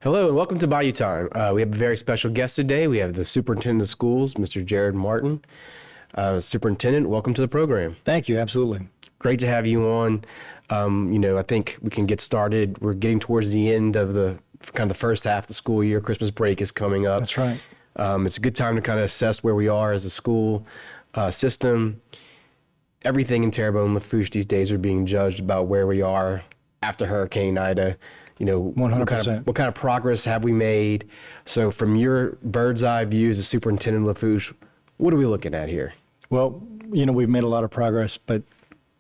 Hello and welcome to Bayou Time. We have a very special guest today. We have the Superintendent of Schools, Mr. Jared Martin. Superintendent, welcome to the program. Thank you. Absolutely. Great to have you on. I think we can get started. We're getting towards the end of the first half of the school year. Christmas break is coming up. That's right. It's a good time to kind of assess where we are as a school system. Everything in Terrebonne and Lafourche these days are being judged about where we are after Hurricane Ida. 100%. What kind of progress have we made? So from your bird's eye view as a superintendent of Lafourche, what are we looking at here? Well, we've made a lot of progress, but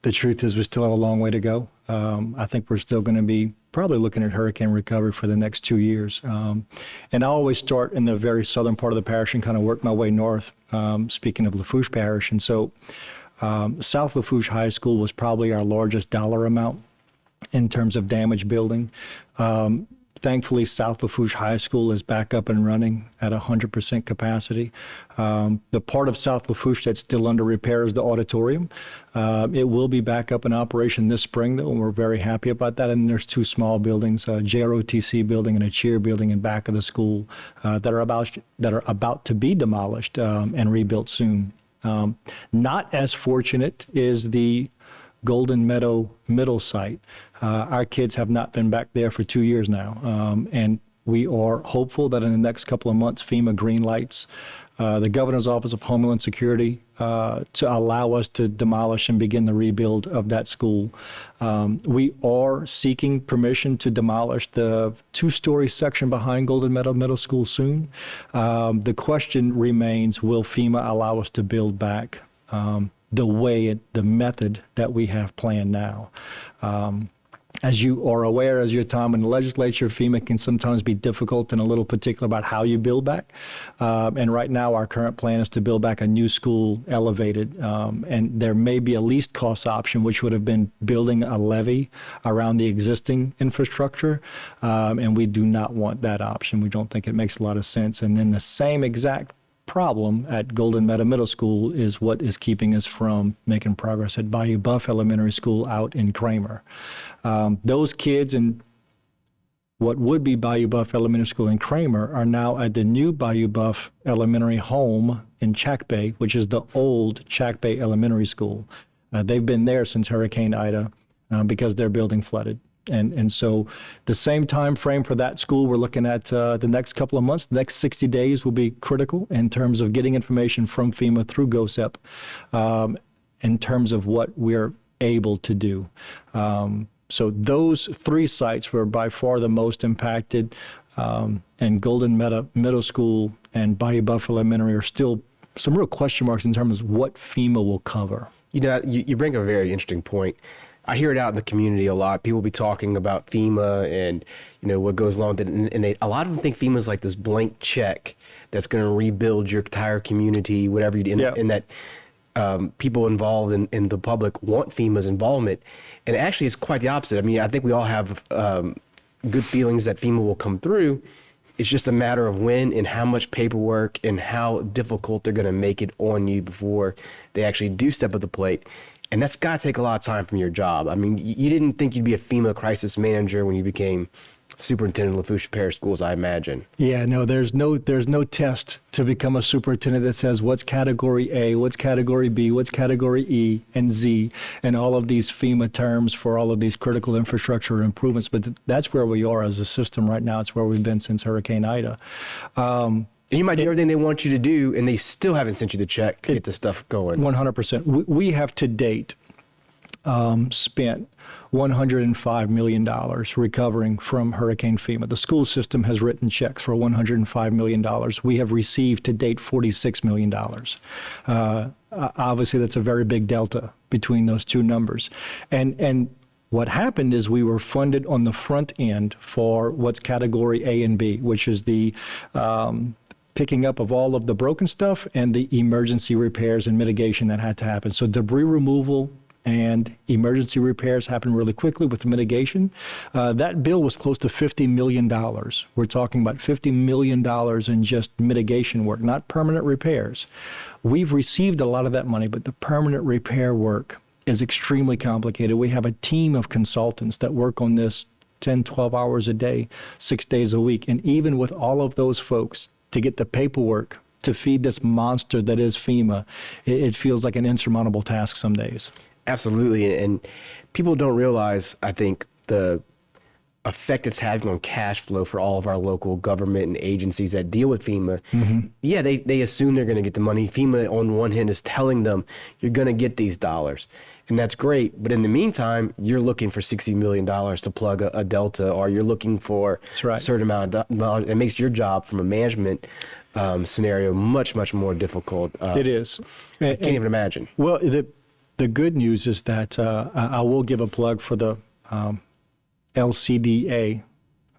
the truth is we still have a long way to go. I think we're still going to be probably looking at hurricane recovery for the next 2 years. And I always start in the very southern part of the parish and kind of work my way north, speaking of Lafourche Parish. And so South Lafourche High School was probably our largest dollar amount in terms of damage building. Thankfully, South Lafourche High School is back up and running at 100% capacity. The part of South Lafourche that's still under repair is the auditorium. It will be back up in operation this spring, though, and we're very happy about that. And there's two small buildings, a JROTC building and a cheer building in back of the school that are about to be demolished and rebuilt soon. Not as fortunate is the Golden Meadow Middle site. Our kids have not been back there for 2 years now, and we are hopeful that in the next couple of months, FEMA green lights the Governor's Office of Homeland Security to allow us to demolish and begin the rebuild of that school. We are seeking permission to demolish the two-story section behind Golden Meadow Middle School soon. The question remains, will FEMA allow us to build back the method that we have planned now? As you are aware, as your time in the legislature, FEMA can sometimes be difficult and a little particular about how you build back. And right now, our current plan is to build back a new school elevated. And there may be a least cost option, which would have been building a levee around the existing infrastructure. And we do not want that option. We don't think it makes a lot of sense. And then the same exact problem at Golden Meadow Middle School is what is keeping us from making progress at Bayou Buff Elementary School out in Kramer. Those kids in what would be Bayou Buff Elementary School in Kramer are now at the new Bayou Buff Elementary home in Chack Bay, which is the old Chack Bay Elementary School. They've been there since Hurricane Ida because their building flooded. And so the same time frame for that school, we're looking at the next couple of months. The next 60 days will be critical in terms of getting information from FEMA through GOSEP in terms of what we're able to do. So those three sites were by far the most impacted, and Golden Meadow Middle School and Bayou Buff Elementary are still some real question marks in terms of what FEMA will cover. You bring a very interesting point. I hear it out in the community a lot. People be talking about FEMA and, what goes along with it. And a lot of them think FEMA is like this blank check that's going to rebuild your entire community, whatever you do. And that people involved in the public want FEMA's involvement. And actually, it's quite the opposite. I mean, I think we all have good feelings that FEMA will come through. It's just a matter of when and how much paperwork and how difficult they're going to make it on you before they actually do step at the plate. And that's got to take a lot of time from your job. I mean, you didn't think you'd be a FEMA crisis manager when you became superintendent of Lafourche Parish Schools, I imagine. Yeah, no, there's no test to become a superintendent that says what's category A, what's category B, what's category E and Z, and all of these FEMA terms for all of these critical infrastructure improvements. But that's where we are as a system right now. It's where we've been since Hurricane Ida. And you might do everything they want you to do, and they still haven't sent you the check to get the stuff going. 100%. We have to date spent $105 million recovering from Hurricane FEMA. The school system has written checks for $105 million. We have received to date $46 million. Obviously, that's a very big delta between those two numbers. And what happened is we were funded on the front end for what's category A and B, which is the picking up of all of the broken stuff and the emergency repairs and mitigation that had to happen. So debris removal and emergency repairs happened really quickly with the mitigation. That bill was close to $50 million. We're talking about $50 million in just mitigation work, not permanent repairs. We've received a lot of that money, but the permanent repair work is extremely complicated. We have a team of consultants that work on this 10, 12 hours a day, 6 days a week. And even with all of those folks, to get the paperwork to feed this monster that is FEMA, it feels like an insurmountable task some days. Absolutely. And people don't realize, I think, the effect it's having on cash flow for all of our local government and agencies that deal with FEMA. Yeah, they assume they're going to get the money. FEMA, on one hand, is telling them you're going to get these dollars. And that's great. But in the meantime, you're looking for $60 million to plug a Delta, or you're looking for a certain amount of dollars. It makes your job from a management scenario much, much more difficult. It is. I can't even imagine. Well, the good news is that I will give a plug for the LCDA.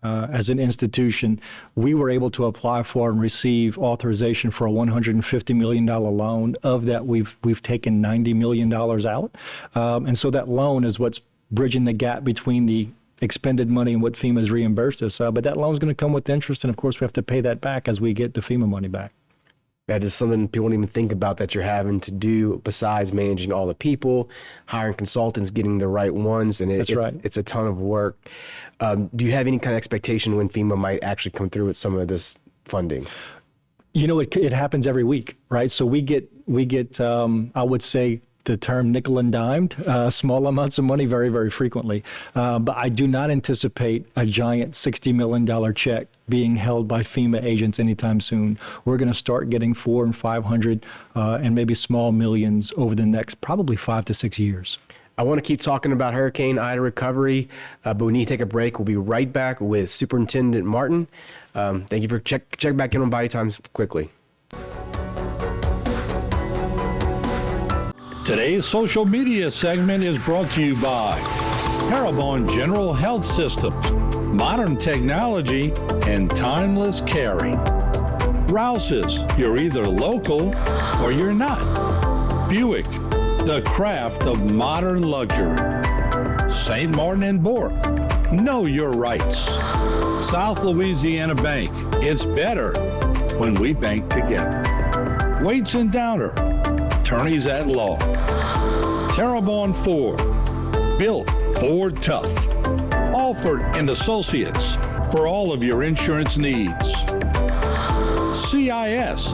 As an institution, we were able to apply for and receive authorization for a $150 million loan. Of that, we've taken $90 million out. And so that loan is what's bridging the gap between the expended money and what FEMA's reimbursed us. But that loan is going to come with interest, and of course we have to pay that back as we get the FEMA money back. That is something people don't even think about that you're having to do besides managing all the people, hiring consultants, getting the right ones. And it's a ton of work. Do you have any kind of expectation when FEMA might actually come through with some of this funding? You know, it happens every week, right? So we get I would say the term nickel and dimed, small amounts of money very, very frequently. But I do not anticipate a giant $60 million check being held by FEMA agents anytime soon. We're going to start getting 400 and 500 and maybe small millions over the next probably 5 to 6 years. I want to keep talking about Hurricane Ida recovery, but we need to take a break. We'll be right back with Superintendent Martin. Thank you for check back in on Bayou Times quickly. Today's social media segment is brought to you by Parabon General Health Systems, modern technology, and timeless caring. Rouse's, you're either local or you're not. Buick, the craft of modern luxury. St. Martin and Bourke, know your rights. South Louisiana Bank, it's better when we bank together. Waits and Downer, attorneys at law. Terrebonne Ford, built Ford tough. Alford and Associates, for all of your insurance needs. CIS,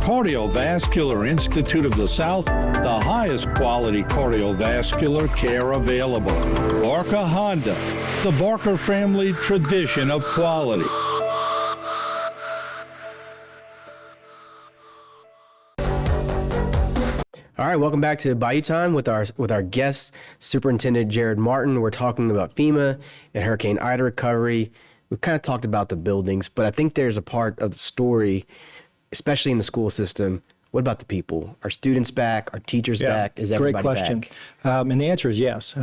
Cardiovascular Institute of the South, the highest quality cardiovascular care available. Barker Honda, the Barker family tradition of quality. All right, welcome back to Bayou Time with our guest, Superintendent Jared Martin. We're talking about FEMA and Hurricane Ida recovery. We've kind of talked about the buildings, but I think there's a part of the story, especially in the school system. What about the people? Are students back? Are teachers back? Is everybody great question. back? And the answer is yes.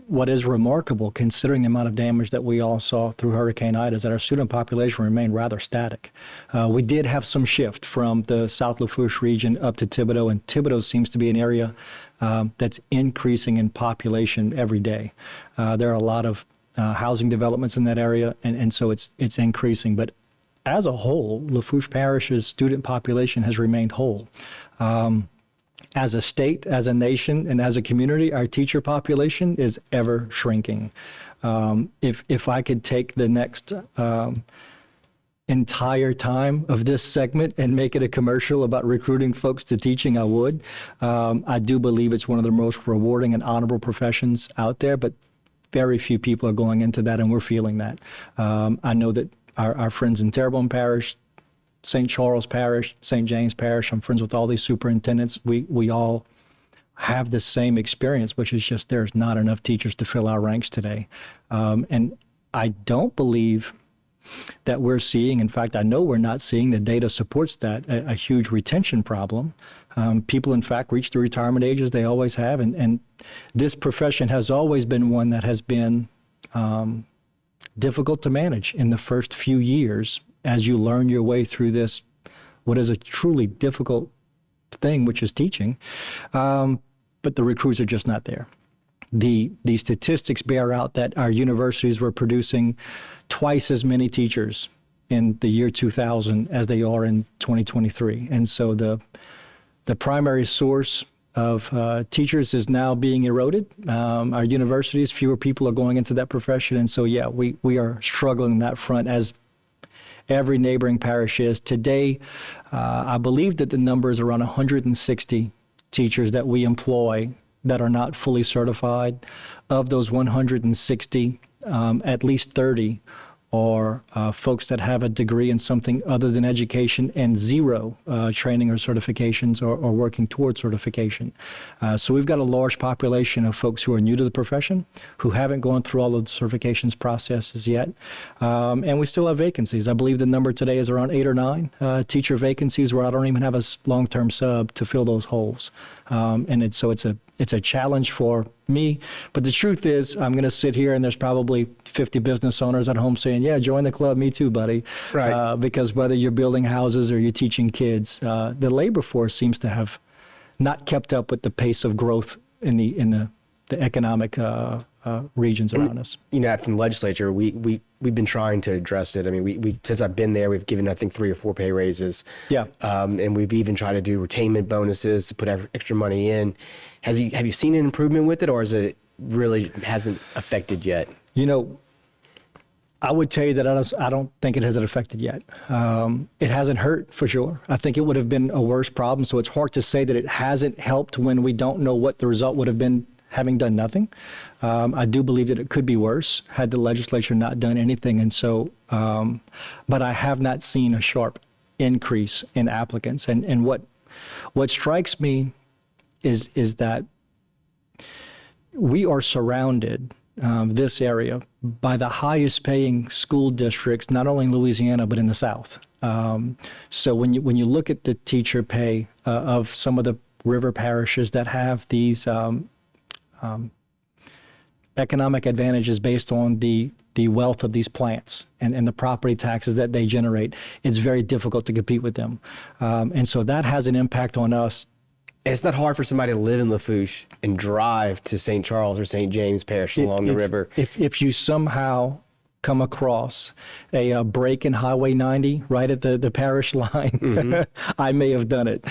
What is remarkable, considering the amount of damage that we all saw through Hurricane Ida, is that our student population remained rather static. We did have some shift from the South Lafourche region up to Thibodaux, and Thibodaux seems to be an area that's increasing in population every day. There are a lot of housing developments in that area, and so it's increasing. But as a whole, Lafourche Parish's student population has remained whole. As a state, as a nation, and as a community, our teacher population is ever shrinking. If I could take the next entire time of this segment and make it a commercial about recruiting folks to teaching, I would. I do believe it's one of the most rewarding and honorable professions out there, but very few people are going into that, and we're feeling that. I know that our friends in Terrebonne Parish, St. Charles Parish, St. James Parish, I'm friends with all these superintendents. We all have the same experience, which is just there's not enough teachers to fill our ranks today. And I don't believe that we're seeing, in fact, I know we're not seeing, the data supports that, a huge retention problem. People, in fact, reach the retirement ages they always have. And this profession has always been one that has been difficult to manage in the first few years as you learn your way through this, what is a truly difficult thing, which is teaching. But the recruits are just not there. The statistics bear out that our universities were producing twice as many teachers in the year 2000 as they are in 2023. And so the primary source teachers is now being eroded. Our universities, fewer people are going into that profession. And so, yeah, we are struggling on that front, as every neighboring parish is. Today, I believe that the number is around 160 teachers that we employ that are not fully certified. Of those 160, at least 30 are folks that have a degree in something other than education, and zero training or certifications or working towards certification. So we've got a large population of folks who are new to the profession, who haven't gone through all of the certifications processes yet. And we still have vacancies. I believe the number today is around 8 or 9 teacher vacancies where I don't even have a long-term sub to fill those holes. And it's a challenge for me. But the truth is, I'm going to sit here and there's probably 50 business owners at home saying, yeah, join the club, me too, buddy. Right. Because whether you're building houses or you're teaching kids, the labor force seems to have not kept up with the pace of growth in the economic regions around us. You know, from the legislature, we've been trying to address it. I mean, we since I've been there, we've given, I think, 3 or 4 pay raises. Yeah. And we've even tried to do retainment bonuses to put extra money in. Have you seen an improvement with it, or is it really hasn't affected yet? You know, I would tell you that I don't think it hasn't affected yet. It hasn't hurt, for sure. I think it would have been a worse problem. So it's hard to say that it hasn't helped when we don't know what the result would have been having done nothing. I do believe that it could be worse had the legislature not done anything. And so, but I have not seen a sharp increase in applicants. And what strikes me is that we are surrounded, this area, by the highest paying school districts, not only in Louisiana, but in the South. So when you look at the teacher pay of some of the river parishes that have these economic advantages based on the wealth of these plants and the property taxes that they generate, it's very difficult to compete with them. And so that has an impact on us. And it's not hard for somebody to live in Lafourche and drive to St. Charles or St. James Parish along the river. If you somehow come across a break in Highway 90 right at the parish line, mm-hmm. I may have done it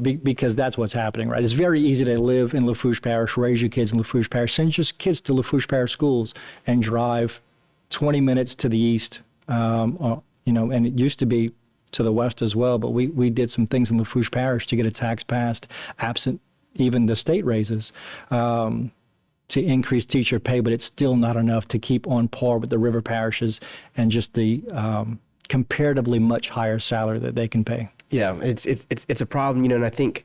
because that's what's happening, right? It's very easy to live in Lafourche Parish, raise your kids in Lafourche Parish, send your kids to Lafourche Parish schools and drive 20 minutes to the east, and it used to be to the west as well, but we did some things in Lafourche Parish to get a tax passed, absent even the state raises, to increase teacher pay, but it's still not enough to keep on par with the river parishes and just the comparatively much higher salary that they can pay. Yeah, it's a problem, and I think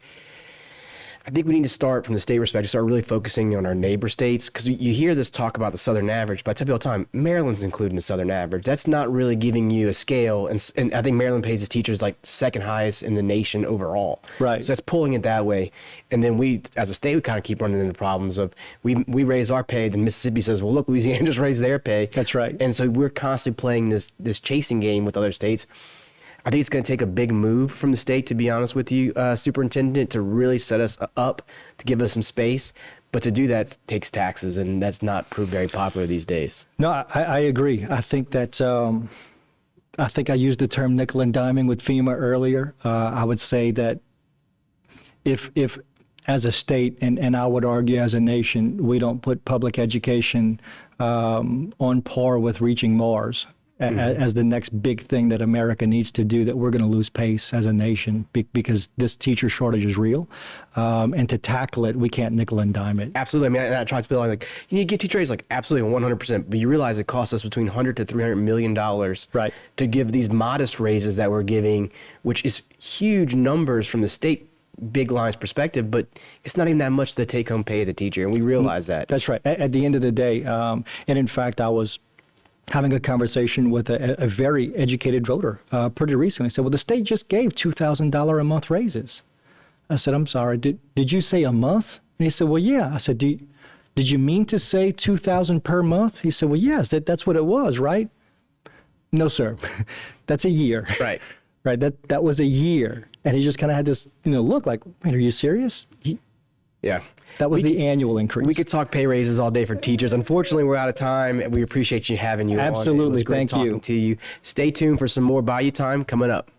we need to start from the state perspective, start really focusing on our neighbor states, because you hear this talk about the Southern average, but I tell people all the time, Maryland's included in the Southern average. That's not really giving you a scale, and I think Maryland pays its teachers like second highest in the nation overall. Right. So that's pulling it that way. And then we, as a state, we kind of keep running into problems of we raise our pay, then Mississippi says, well, look, Louisiana just raised their pay. That's right. And so we're constantly playing this chasing game with other states. I think it's going to take a big move from the state, to be honest with you, Superintendent, to really set us up, to give us some space. But to do that takes taxes, and that's not proved very popular these days. No, I agree. I think that I used the term nickel and diming with FEMA earlier. I would say that if as a state, and I would argue as a nation, we don't put public education on par with reaching Mars, as the next big thing that America needs to do, that we're going to lose pace as a nation because this teacher shortage is real. And to tackle it, we can't nickel and dime it. Absolutely. I mean, I try to feel like you need to get teacher raises, like absolutely 100%, but you realize it costs us between $100 to $300 million right. to give these modest raises that we're giving, which is huge numbers from the state big lines perspective, but it's not even that much the take-home pay of the teacher, and we realize that. That's right. At the end of the day, and in fact, I was having a conversation with a very educated voter pretty recently. I said, well, the state just gave $2,000 a month raises. I said, I'm sorry, did you say a month? And he said, well, yeah. I said, did you mean to say $2,000 per month? He said, well, yes, that's what it was, right? No, sir. That's a year. Right. Right. That was a year. And he just kind of had this, look like, wait, are you serious? Yeah. That was the annual increase. We could talk pay raises all day for teachers. Unfortunately, we're out of time, and we appreciate you having you on. Absolutely. It was great Thank talking you. to you. Stay tuned for some more Bayou time coming up.